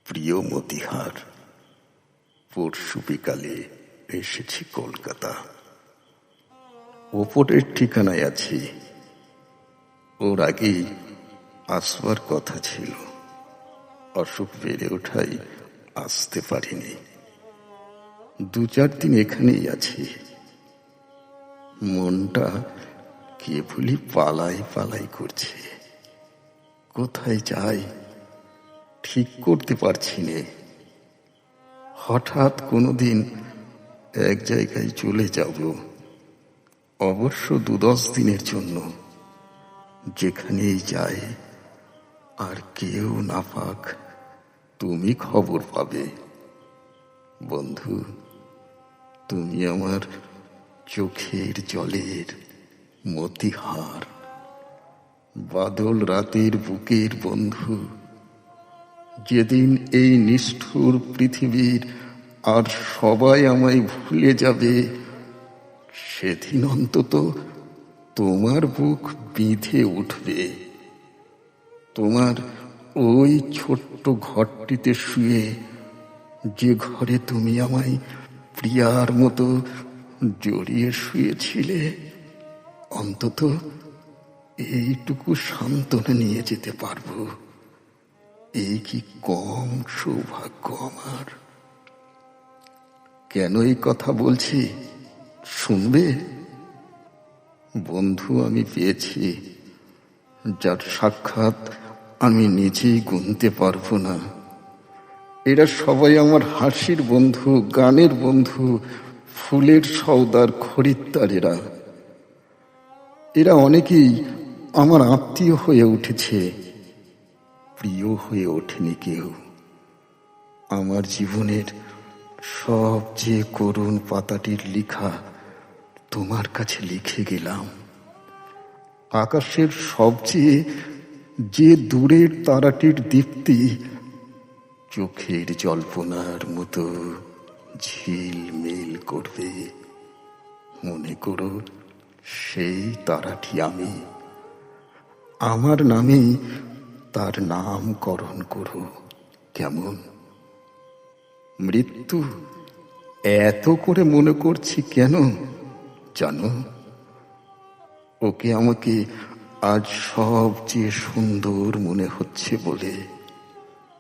প্রিয় মতিহার, পরশু বিকালে এসেছি কলকাতা। ওপরের ঠিকানায় আছি। ওর আগেই আসবার কথা ছিল, অসুখ বেড়ে ওঠাই আসতে পারিনি। 2-4 দিন এখানেই আছি। মনটা কেবলই পালাই পালাই করছে। কোথায় যাই ঠিক করতে পারছি নে। হঠাৎ কোনোদিন এক জায়গায় চলে যাব, অবশ্য 2-10 দিনের জন্য। যেখানেই যাই আর কেউ না পাক, তুমি খবর পাবে। বন্ধু, তুমি আমার চোখের জলের মতিহার, বাদল রাতের বুকের বন্ধু। যেদিন এই নিষ্ঠুর পৃথিবীর আর সবাই আমায় ভুলে যাবে, সেদিন অন্তত তোমার বুক বিঁধে উঠবে। তোমার ওই ছোট্ট ঘরটিতে শুয়ে, যে ঘরে তুমি আমায় প্রিয়ার মতো জড়িয়ে শুয়েছিলে, অন্তত এইটুকু সান্ত্বনা নিয়ে যেতে পারবো। এই কি কম সৌভাগ্য আমার? কেন এই কথা বলছি শুনবে? বন্ধু আমি পেয়েছি, যার সাক্ষাৎ আমি নিজেই গুনতে পারবো না। এরা সবাই আমার হাসির বন্ধু, গানের বন্ধু, ফুলের সওদার খরিদ্দার। এরা অনেকেই আমার আত্মীয় হয়ে উঠেছে, প্রিয় হয়ে ওঠেনি কেউ। আমার জীবনের সবচেয়ে করুণ পাতাটির লিখা তোমার কাছে লিখে গেলাম। আকাশের সবচেয়ে যে দূরের তারাটির দীপ্তি চোখের জল্পনার মতো ঝিলমিল করবে। মনে করো সেই তারাটি আমি। আমার নামেই তার নামকরণ করো। কেমন? মৃত্যু এত করে মনে করছি কেন জানো? ওকে আমাকে আজ সবচেয়ে সুন্দর মনে হচ্ছে বলে।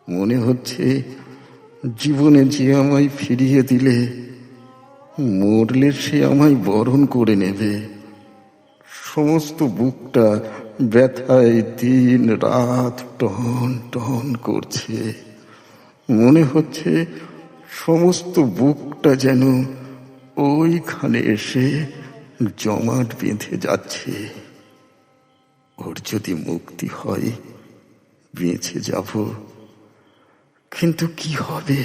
মনে হচ্ছে জীবনে যে আমায় ফিরিয়ে দিলে, মরলে সে আমায় বরণ করে নেবে। সমস্ত বুকটা ব্যথায় দিন রাত টন টন করছে। মনে হচ্ছে সমস্ত বুকটা যেন ওইখানে এসে জমাট বেঁধে যাচ্ছে। ওর যদি মুক্তি হয় বেঁচে যাব, কিন্তু কি হবে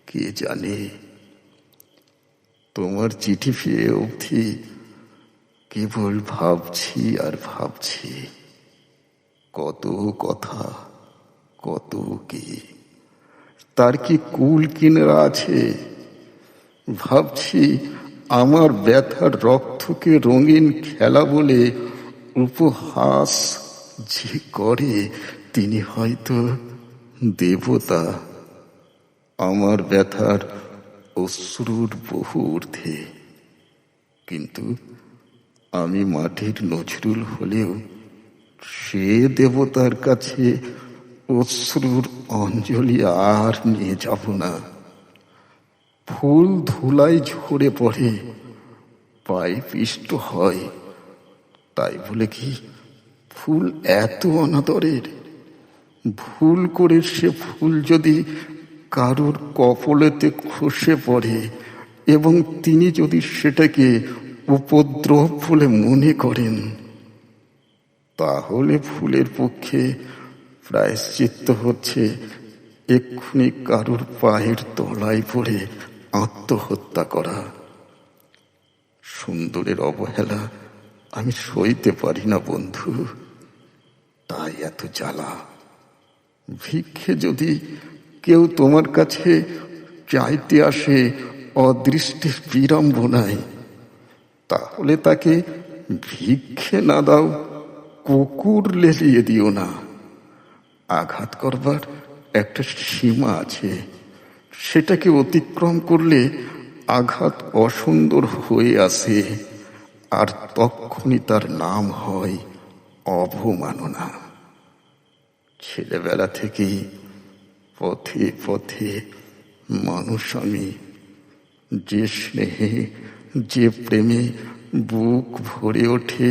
কে জানে। তোমার চিঠি পেয়ে অবধি কেবল ভাবছি আর ভাবছি। কত কথা, কত কি, তার কি কুল কিনারা আছে? ভাবছি আমার ব্যথার রক্তকে রঙিন খেলা বলে উপহাস যে করে, তিনি হয়তো দেবতা। আমার ব্যথার অশ্রুর বহু ঊর্ধ্বে। কিন্তু আমি মাটির নজরুল হলেও সে দেবতার কাছে অশ্রুর অঞ্জলি আর নিয়ে যাব না। ফুল ধুলায় ঝরে পড়ে, পায়ে পিষ্ট হয়, তাই বলে কি ফুল এত অনাদরের? ভুল করে সে ফুল যদি কারোর কপলেতে খসে পড়ে এবং তিনি যদি সেটাকে উপদ্রব বলে মনে করেন, তাহলে ফুলের পক্ষে প্রায়শ্চিত্ত হচ্ছে এক্ষুনি কারোর পায়ের তলায় পড়ে আত্মহত্যা করা। সুন্দরের অবহেলা আমি সইতে পারি না বন্ধু, তাই এত জ্বালা। ভিক্ষে যদি কেউ তোমার কাছে চাইতে আসে অদৃষ্টের বিড়ম্বনায়, তাহলে তাকে ভিক্ষে না দাও, কুকুর লেলিয়ে দিও না। আঘাত করবার একটা সীমা আছে, সেটাকে অতিক্রম করলে আঘাত অসুন্দর হয়ে আসে, আর তখনই তার নাম হয় অবমাননা। ছেলেবেলা থেকেই পথে পথে মানুষ আমি, যে স্নেহে যে প্রেমে বুক ভরে ওঠে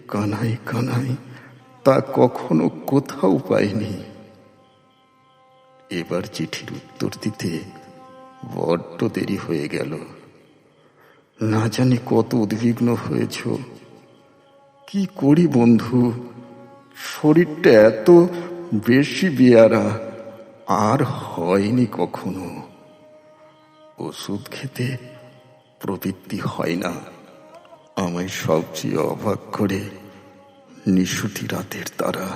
কানায় কানায়, তা কখনো কোথাও পাইনি। এবার চিঠির উত্তর দিতে বড্ড দেরি হয়ে গেল। না জানি কত উদ্বিগ্ন হয়েছ। কি করি বন্ধু, শরীরটা এত বেশি বেয়ারা, আর হয়নি কখনো। ওষুধ খেতে প্রবৃত্তি হয় না। আমায় সবচেয়ে অবাক করে নিশুতি রাতের তারা।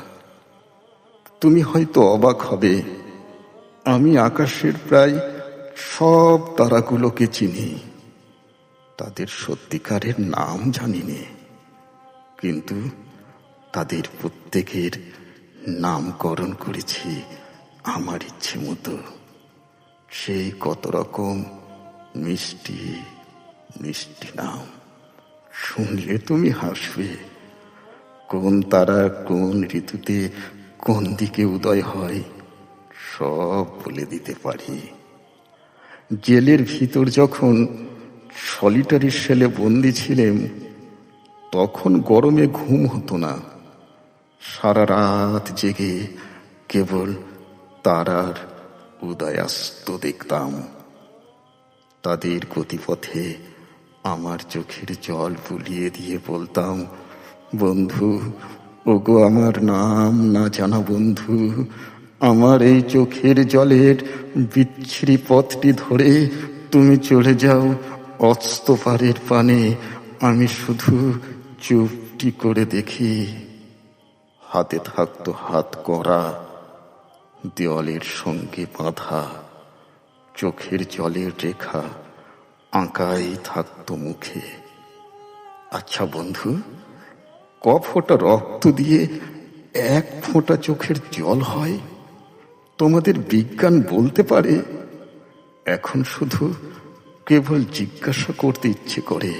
তুমি হয়তো অবাক হবে, আমি আকাশের প্রায় সব তারাগুলোকে চিনি। তাদের সত্যিকারের নাম জানি নে, কিন্তু তাদের প্রত্যেকের নামকরণ করেছি আমার ইচ্ছে মতো। সেই কত রকম মিষ্টি মিষ্টি নাম, শুনলে তুমি হাসবে। কোন তারা কোন ঋতুতে কোন দিকে উদয় হয় সব বলে দিতে পারি। জেলের ভিতর যখন সলিটারি সেলে বন্দি ছিলেন, তখন গরমে ঘুম হতো না। সারা রাত জেগে কেবল তারার উদয়াস্ত দেখতাম। তাদের গতিপথে আমার চোখের জল বুলিয়ে দিয়ে বলতাম, বন্ধু, ওগো আমার নাম না জানা বন্ধু, আমার এই চোখের জলের বিচ্ছিরি পথটি ধরে তুমি চলে যাও অস্তপারের পানে। আমি শুধু চুপটি করে দেখি। হাতে থাকতো হাত করা, দেওয়ালের সঙ্গে বাঁধা, চোখের জলের রেখা আঁকাই থাকতো মুখে। আচ্ছা বন্ধু, ক ফোঁটা রক্ত দিয়ে এক ফোঁটা চোখের জল হয়? তোমাদের বিজ্ঞান বলতে পারে? এখন শুধু কেবল জিজ্ঞাসা করতে ইচ্ছে করে,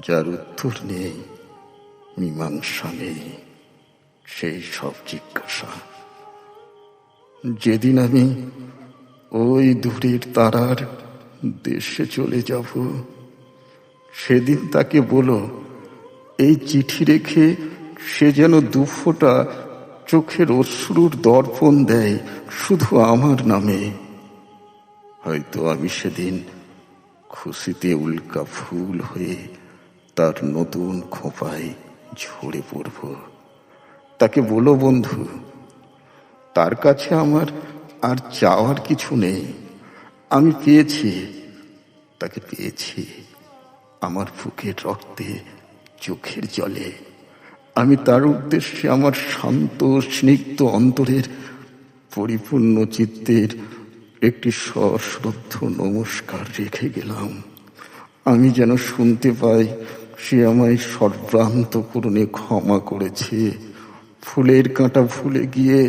যার উত্তর নেই, মীমাংসা নেই। সেই সব জিজ্ঞাসা যেদিন আমি ওই দূরের তারার দেশে চলে যাব, সেদিন তাকে বলো এই চিঠি রেখে সে যেন দুফোঁটা চোখের অশ্রুর দর্পণ দেয় শুধু আমার নামে। হয়তো আমি সেদিন খুশিতে উল্কা ফুল হয়ে তার নতুন খোঁপায় ঝরে পড়ব। তাকে বলো, বন্ধু, তার কাছে আমার আর চাওয়ার কিছু নেই। আমি পেয়েছি, তাকে পেয়েছি আমার বুকের রক্তে, চোখের জলে। আমি তার উদ্দেশ্যে আমার শান্ত স্নিগ্ধ অন্তরের পরিপূর্ণ চিত্তের একটি সশ্রদ্ধ নমস্কার রেখে গেলাম। আমি যেন শুনতে পাই সে আমায় সর্বান্তঃকরণে ক্ষমা করেছে। ফুলের কাঁটা ভুলে গিয়ে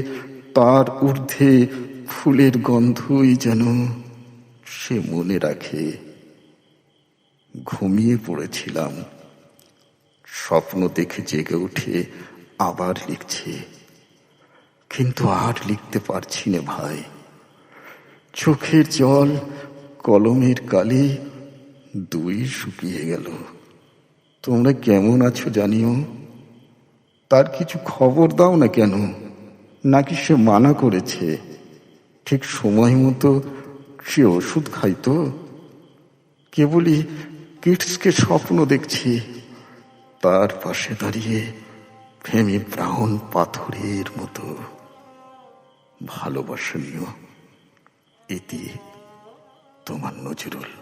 তার ঊর্ধ্বে ফুলের গন্ধই যেন সে মনে রাখে। ঘুমিয়ে পড়েছিলাম, স্বপ্ন দেখে জেগে উঠে আবার লিখছে, কিন্তু আর লিখতে পারছি না ভাই। চোখের জল, কলমের কালি দুই শুকিয়ে গেল। তোমরা কেমন আছো জানিও। তার কিছু খবর দাও না কেন? নাকি সে মানা করেছে? ঠিক সময় মতো সে ওষুধ খাইতো? কেবলই কিটসকে স্বপ্ন দেখছি, তার পাশে দাঁড়িয়ে ফেমি ব্রাউন পাথরের মতো। ভালোবাসা নিও। ইতি, তোমার নজরুল।